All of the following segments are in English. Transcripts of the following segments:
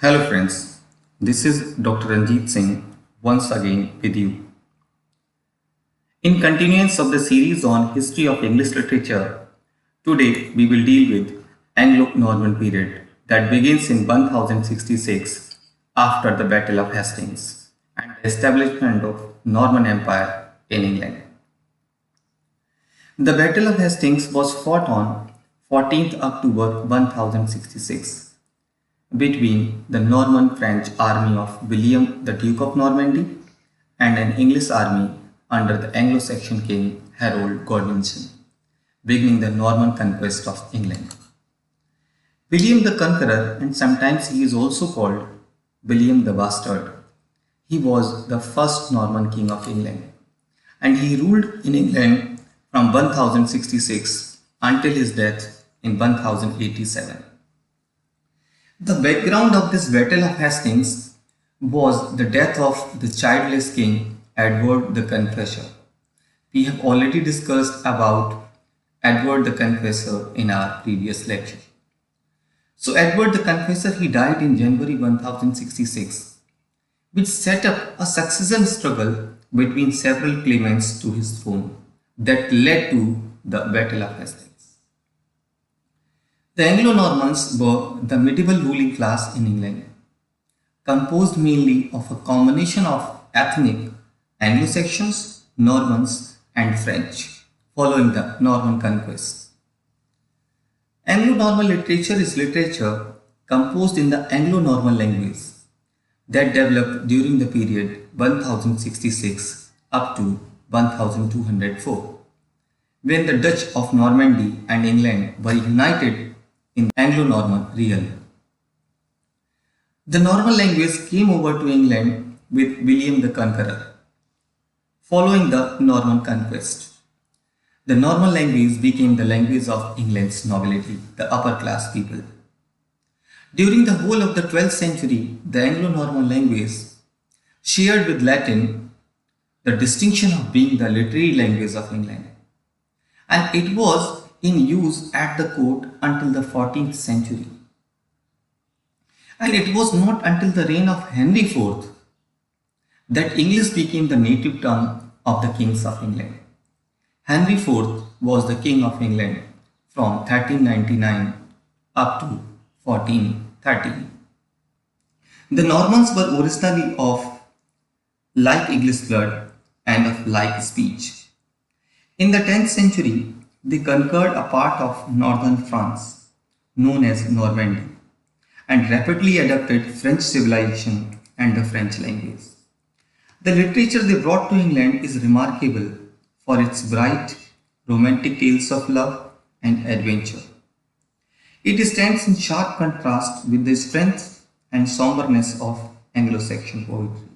Hello friends, this is Dr. Ranjit Singh once again with you. In continuance of the series on history of English literature, today we will deal with Anglo-Norman period that begins in 1066 after the Battle of Hastings and the establishment of Norman Empire in England. The Battle of Hastings was fought on 14th October 1066 between the Norman French army of William the Duke of Normandy and an English army under the Anglo-Saxon king Harold Godwinson, beginning the Norman conquest of England. William the Conqueror, and sometimes he is also called William the Bastard, he was the first Norman king of England, and he ruled in England from 1066 until his death in 1087. The background of this Battle of Hastings was the death of the childless king Edward the Confessor. We have already discussed about Edward the Confessor in our previous lecture. So Edward the Confessor, he died in January 1066, which set up a succession struggle between several claimants to his throne that led to the Battle of Hastings. The Anglo-Normans were the medieval ruling class in England, composed mainly of a combination of ethnic Anglo-Saxons, Normans and French following the Norman conquest. Anglo-Norman literature is literature composed in the Anglo-Norman language that developed during the period 1066 up to 1204, when the Dutch of Normandy and England were united in Anglo-Norman realm. The Norman language came over to England with William the Conqueror. Following the Norman conquest, the Norman language became the language of England's nobility, the upper class people. During the whole of the 12th century, the Anglo-Norman language shared with Latin the distinction of being the literary language of England, and it was in use at the court until the 14th century. And it was not until the reign of Henry IV that English became the native tongue of the kings of England. Henry IV was the king of England from 1399 up to 1413. The Normans were originally of like English blood and of like speech. In the 10th century, they conquered a part of northern France, known as Normandy, and rapidly adopted French civilization and the French language. The literature they brought to England is remarkable for its bright, romantic tales of love and adventure. It stands in sharp contrast with the strength and somberness of Anglo-Saxon poetry.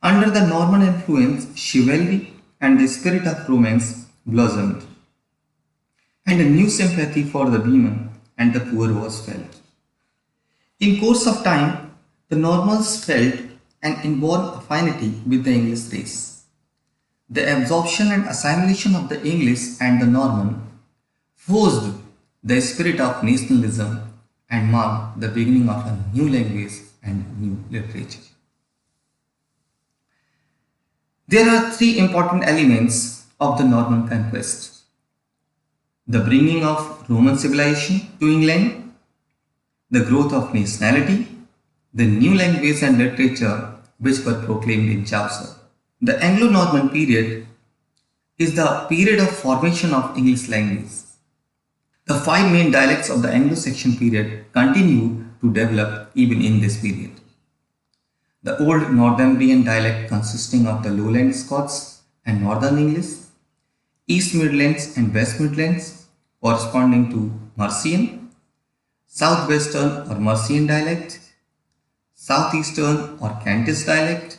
Under the Norman influence, chivalry and the spirit of romance blossomed, and a new sympathy for the women and the poor was felt. In course of time, the Normans felt an inborn affinity with the English race. The absorption and assimilation of the English and the Norman forced the spirit of nationalism and marked the beginning of a new language and new literature. There are three important elements of the Norman conquest: the bringing of Roman civilization to England, the growth of nationality, the new language and literature which were proclaimed in Chaucer. The Anglo-Norman period is the period of formation of English language. The five main dialects of the Anglo-Saxon period continue to develop even in this period. The Old Northumbrian dialect consisting of the Lowland Scots and Northern English, East Midlands and West Midlands corresponding to Mercian, Southwestern or Mercian dialect, Southeastern or Kentish dialect,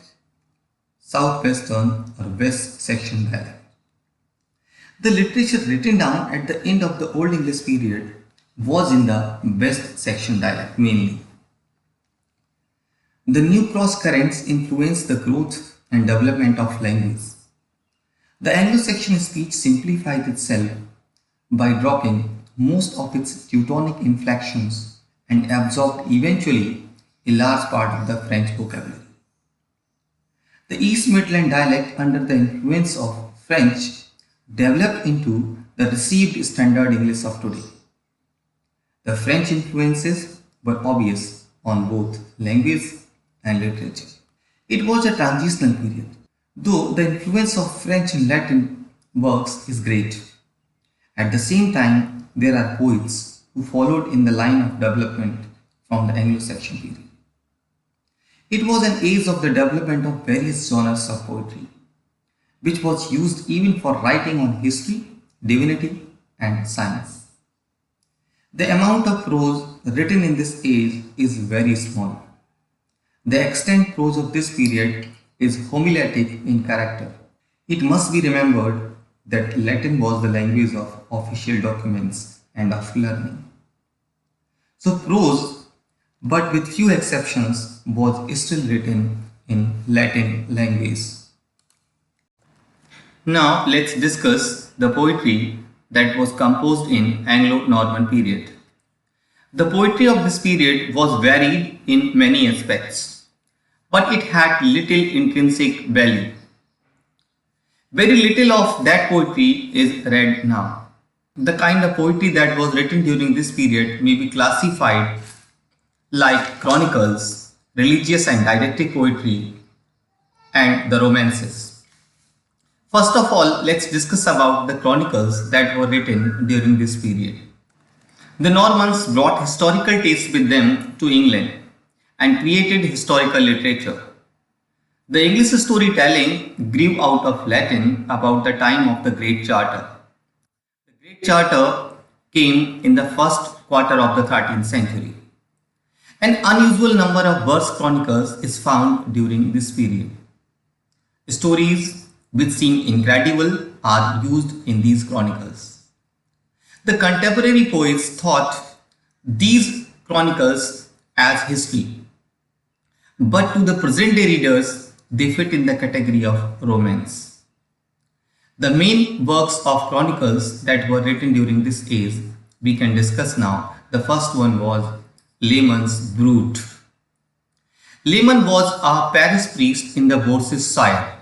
Southwestern or West Saxon dialect. The literature written down at the end of the Old English period was in the West Saxon dialect mainly. The new cross currents influenced the growth and development of language. The Anglo-Saxon speech simplified itself by dropping most of its Teutonic inflections and absorbed eventually a large part of the French vocabulary. The East Midland dialect, under the influence of French, developed into the received standard English of today. The French influences were obvious on both language and literature. It was a transitional period, though the influence of French and Latin works is great. At the same time, there are poets who followed in the line of development from the Anglo-Saxon period. It was an age of the development of various genres of poetry, which was used even for writing on history, divinity, and science. The amount of prose written in this age is very small. The extant prose of this period is homiletic in character. It must be remembered that Latin was the language of official documents and of learning. So prose, but with few exceptions, was still written in Latin language. Now let's discuss the poetry that was composed in Anglo-Norman period. The poetry of this period was varied in many aspects, but it had little intrinsic value. Very little of that poetry is read now. The kind of poetry that was written during this period may be classified like chronicles, religious and didactic poetry, and the romances. First of all, let's discuss about the chronicles that were written during this period. The Normans brought historical tastes with them to England and created historical literature. The English storytelling grew out of Latin about the time of the Great Charter. The Great Charter came in the first quarter of the 13th century. An unusual number of verse chronicles is found during this period. Stories which seem incredible are used in these chronicles. The contemporary poets thought these chronicles as history, but to the present day readers, they fit in the category of romance. The main works of chronicles that were written during this age we can discuss now. The first one was Layman's Brut. Layman was a parish priest in the Worcestershire.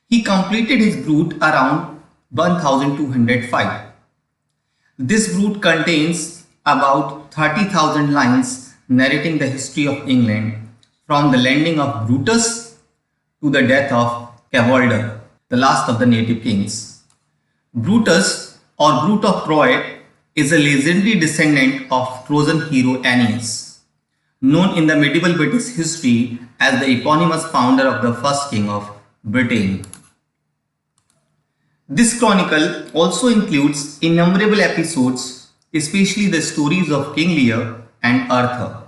He completed his Brut around 1205. This Brut contains about 30,000 lines narrating the history of England from the landing of Brutus to the death of Cadwalader, the last of the native kings. Brutus, or Brut of Troy, is a legendary descendant of Trojan hero Aeneas, known in the medieval British history as the eponymous founder of the first king of Britain. This chronicle also includes innumerable episodes, especially the stories of King Lear and Arthur.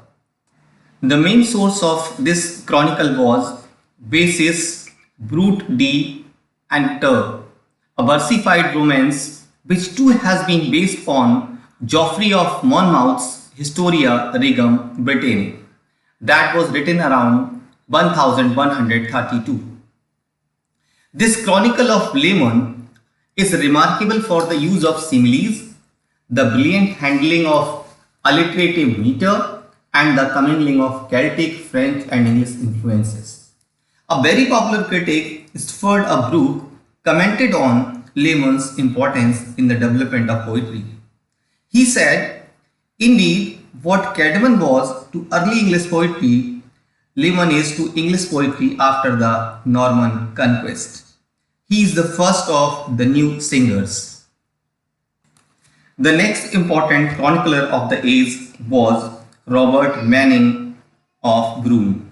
The main source of this chronicle was Basis, Brut D and Ter, a versified romance which too has been based on Geoffrey of Monmouth's Historia Regum Britanniae that was written around 1132. This chronicle of Layman is remarkable for the use of similes, the brilliant handling of alliterative meter, and the commingling of Celtic, French and English influences. A very popular critic, Stafford A. Brooke, commented on Layman's importance in the development of poetry. He said, "Indeed, what Caedmon was to early English poetry, Layman is to English poetry after the Norman conquest. He is the first of the new singers." The next important chronicler of the age was Robert Manning of Broome.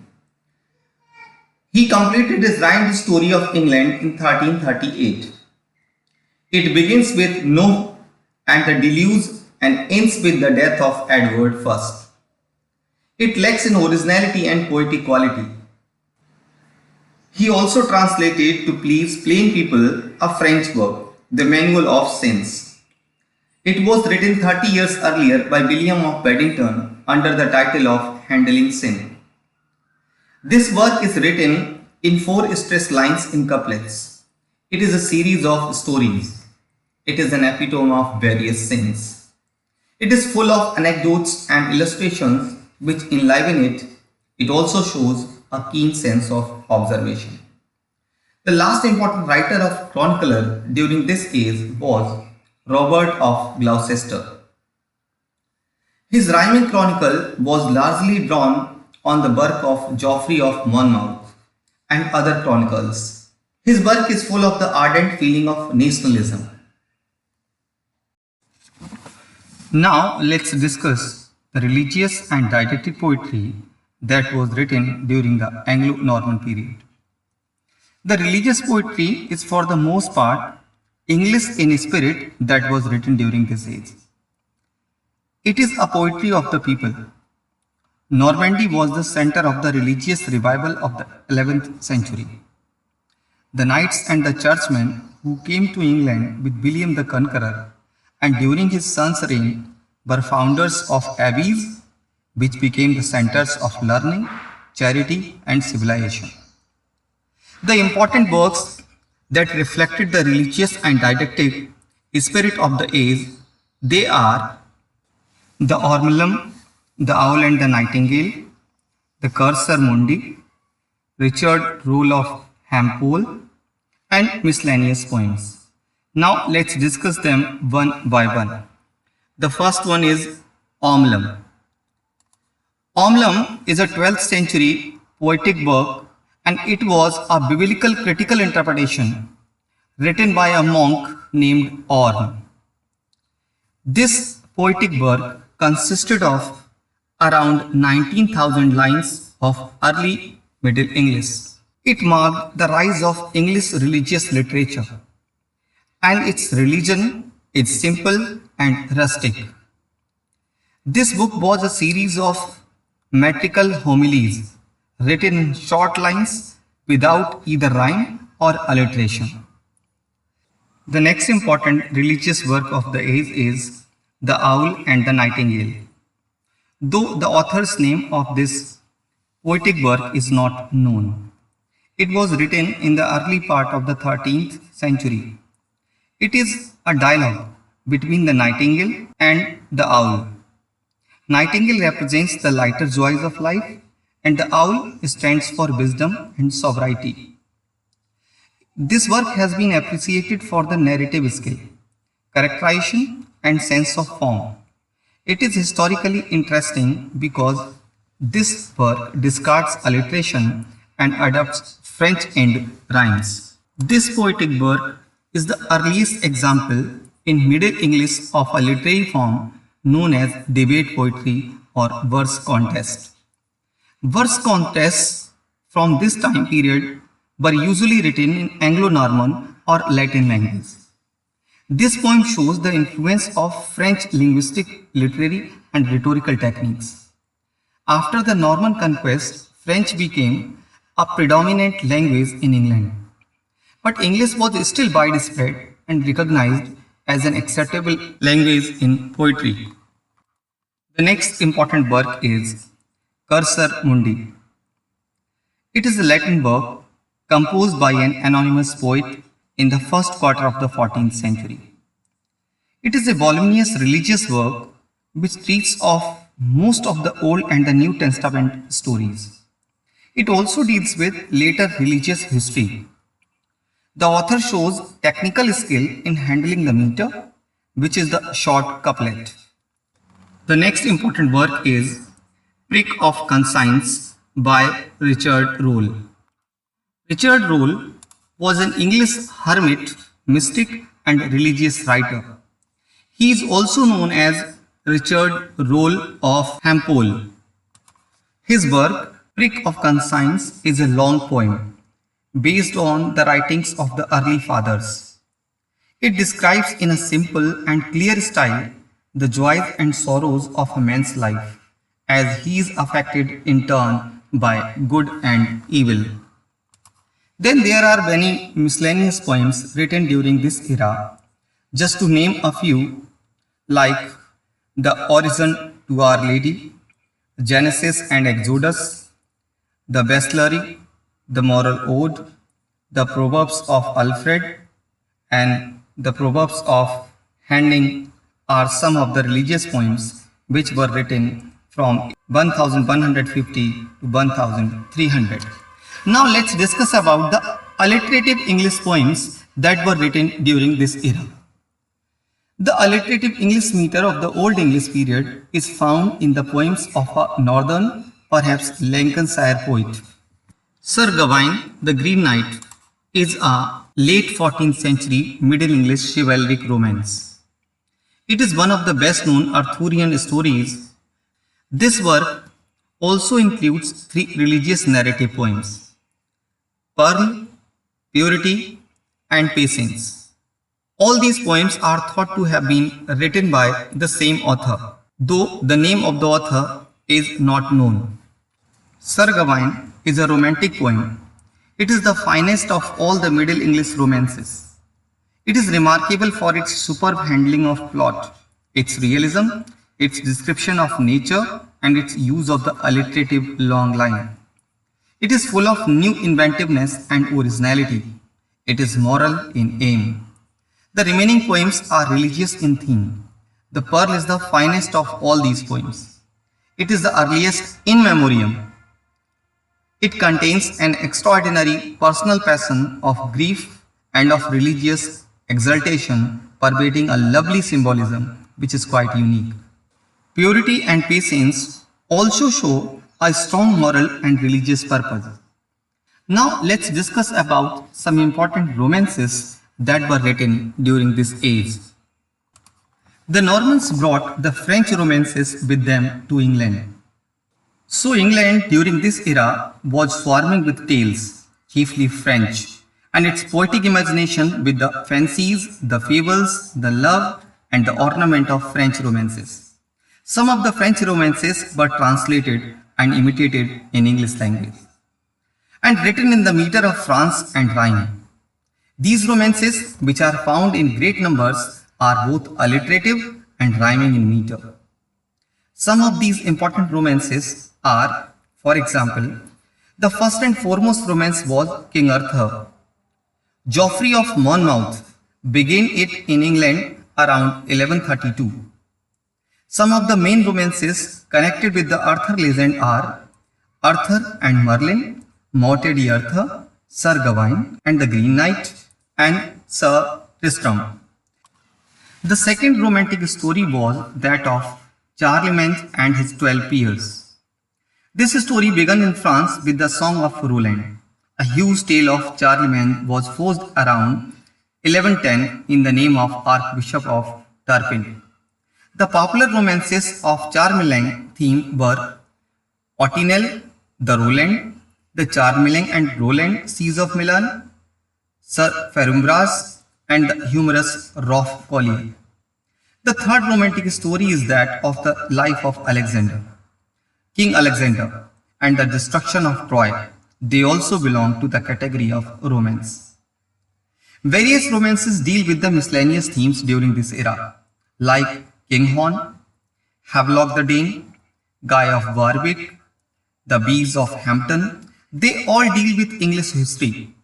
He completed his rhymed story of England in 1338. It begins with Noah and the deluge and ends with the death of Edward I. It lacks in originality and poetic quality. He also translated to please plain people a French work, the Manual of Saints. It was written 30 years earlier by William of Beddington under the title of Handling Sin. This work is written in 4 stressed lines in couplets. It is a series of stories. It is an epitome of various sins. It is full of anecdotes and illustrations which enliven it. It also shows a keen sense of observation. The last important writer of chronicler during this age was Robert of Gloucester. His rhyming chronicle was largely drawn on the work of Geoffrey of Monmouth and other chronicles. His work is full of the ardent feeling of nationalism. Now let's discuss the religious and didactic poetry that was written during the Anglo-Norman period. The religious poetry is for the most part English in spirit that was written during this age. It is a poetry of the people. Normandy was the center of the religious revival of the 11th century. The knights and the churchmen who came to England with William the Conqueror and during his son's reign were founders of abbeys which became the centers of learning, charity and civilization. The important works that reflected the religious and didactic spirit of the age, they are the Ormulum, the Owl and the Nightingale, the Cursor Mundi, Richard Rolle of Hampole, and miscellaneous poems. Now let's discuss them one by one. The first one is Ormulum. Ormulum is a 12th century poetic work and it was a biblical critical interpretation written by a monk named Orm. This poetic work consisted of around 19,000 lines of early Middle English. It marked the rise of English religious literature, and its religion is simple and rustic. This book was a series of metrical homilies written in short lines without either rhyme or alliteration. The next important religious work of the age is The Owl and the Nightingale. Though the author's name of this poetic work is not known, it was written in the early part of the 13th century. It is a dialogue between the nightingale and the owl. Nightingale represents the lighter joys of life, and the owl stands for wisdom and sobriety. This work has been appreciated for the narrative skill, characterization, and sense of form. It is historically interesting because this work discards alliteration and adopts French end rhymes. This poetic work is the earliest example in Middle English of a literary form known as debate poetry or verse contest. Verse contests from this time period were usually written in Anglo-Norman or Latin language. This poem shows the influence of French linguistic, literary and rhetorical techniques. After the Norman conquest, French became a predominant language in England. But English was still widespread and recognized as an acceptable language in poetry. The next important work is Cursor Mundi. It is a Latin work composed by an anonymous poet in the first quarter of the 14th century. It is a voluminous religious work which treats of most of the Old and the New Testament stories. It also deals with later religious history. The author shows technical skill in handling the meter, which is the short couplet. The next important work is Prick of Conscience by Richard Rolle. Richard Rolle was an English hermit, mystic and religious writer. He is also known as Richard Rolle of Hampole. His work, Prick of Conscience, is a long poem based on the writings of the early fathers. It describes in a simple and clear style the joys and sorrows of a man's life as he is affected in turn by good and evil. Then there are many miscellaneous poems written during this era. Just to name a few, like The Orison to Our Lady, Genesis and Exodus, The Bestiary, The Moral Ode, The Proverbs of Alfred, and The Proverbs of Handing are some of the religious poems which were written from 1150 to 1300. Now let's discuss about the alliterative English poems that were written during this era. The alliterative English meter of the Old English period is found in the poems of a northern, perhaps Lancashire poet. Sir Gawain, the Green Knight, is a late 14th century Middle English chivalric romance. It is one of the best known Arthurian stories. This work also includes three religious narrative poems: Pearl, Purity, and Patience. All these poems are thought to have been written by the same author, though the name of the author is not known. Sir Gawain is a romantic poem. It is the finest of all the Middle English romances. It is remarkable for its superb handling of plot, its realism, its description of nature, and its use of the alliterative long line. It is full of new inventiveness and originality. It is moral in aim. The remaining poems are religious in theme. The Pearl is the finest of all these poems. It is the earliest in memoriam. It contains an extraordinary personal passion of grief and of religious exaltation, pervading a lovely symbolism which is quite unique. Purity and Patience also show a strong moral and religious purpose. Now let's discuss about some important romances that were written during this age. The Normans brought the French romances with them to England. So England during this era was swarming with tales, chiefly French, and its poetic imagination with the fancies, the fables, the love, and the ornament of French romances. Some of the French romances were translated and imitated in English language and written in the meter of France and rhyme. These romances, which are found in great numbers, are both alliterative and rhyming in meter. Some of these important romances are, for example, the first and foremost romance was King Arthur. Geoffrey of Monmouth began it in England around 1132. Some of the main romances connected with the Arthur legend are Arthur and Merlin, Morte Arthur, Sir Gawain and the Green Knight, and Sir Tristram. The second romantic story was that of Charlemagne and his 12 peers. This story began in France with the Song of Roland. A huge tale of Charlemagne was forged around 1110 in the name of Archbishop of Turpin. The popular romances of Charlemagne theme were Ottinel, the Roland, the Charlemagne and Roland, Siege of Milan, Sir Ferumbras, and the humorous Rolf Collier. The third romantic story is that of the life of Alexander, King Alexander, and the destruction of Troy. They also belong to the category of romance. Various romances deal with the miscellaneous themes during this era, like Kinghorn, Havelock the Dane, Guy of Warwick, the Bees of Hampton. They all deal with English history.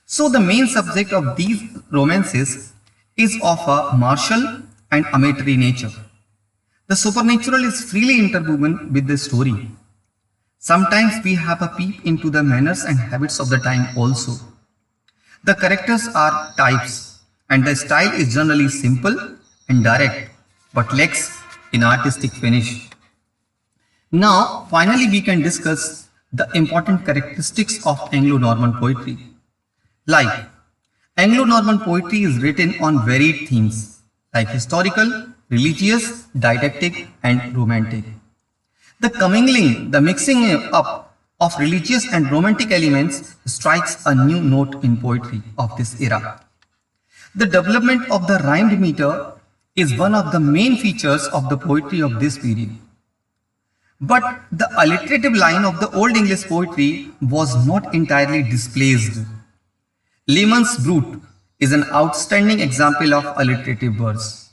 So the main subject of these romances is of a martial and amatory nature. The supernatural is freely interwoven with the story. Sometimes we have a peep into the manners and habits of the time also. The characters are types and the style is generally simple and direct but lacks in artistic finish. Now finally we can discuss the important characteristics of Anglo-Norman poetry. Like, Anglo-Norman poetry is written on varied themes like historical, religious, didactic, and romantic. The commingling, the mixing up of religious and romantic elements strikes a new note in poetry of this era. The development of the rhymed meter is one of the main features of the poetry of this period. But the alliterative line of the Old English poetry was not entirely displaced. Leman's Brut is an outstanding example of alliterative verse.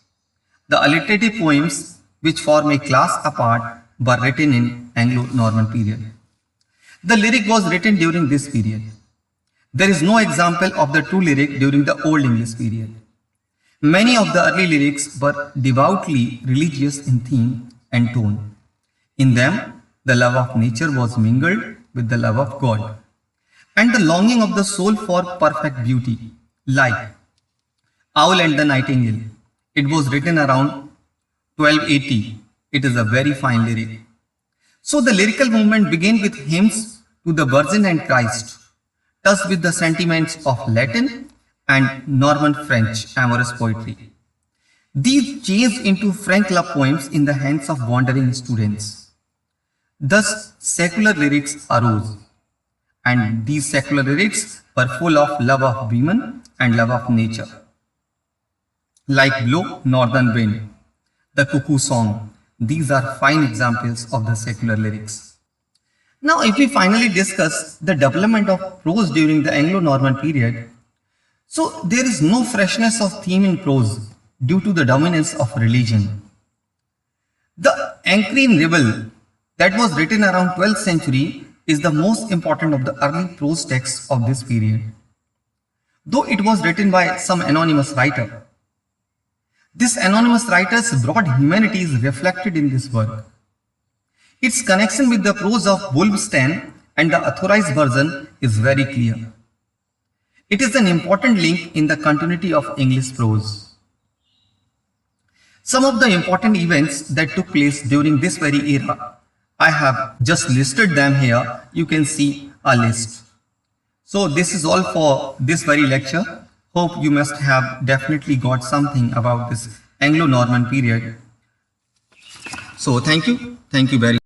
The alliterative poems, which form a class apart, were written in Anglo-Norman period. The lyric was written during this period. There is no example of the true lyric during the Old English period. Many of the early lyrics were devoutly religious in theme and tone. In them, the love of nature was mingled with the love of God and the longing of the soul for perfect beauty, like Owl and the Nightingale. It was written around 1280. It is a very fine lyric. So the lyrical movement began with hymns to the Virgin and Christ, touched with the sentiments of Latin and Norman French amorous poetry. These changed into frank love poems in the hands of wandering students. Thus, secular lyrics arose, and these secular lyrics were full of love of women and love of nature. Like Blow, Northern Wind, the Cuckoo Song, these are fine examples of the secular lyrics. Now, if we finally discuss the development of prose during the Anglo-Norman period, so there is no freshness of theme in prose due to the dominance of religion. The Ancrian Revel that was written around 12th century is the most important of the early prose texts of this period, though it was written by some anonymous writer. This anonymous writer's broad humanity is reflected in this work. Its connection with the prose of Wulfstan and the authorized version is very clear. It is an important link in the continuity of English prose. Some of the important events that took place during this very era, I have just listed them here. You can see a list. So this is all for this very lecture. Hope you must have definitely got something about this Anglo-Norman period. So thank you very much.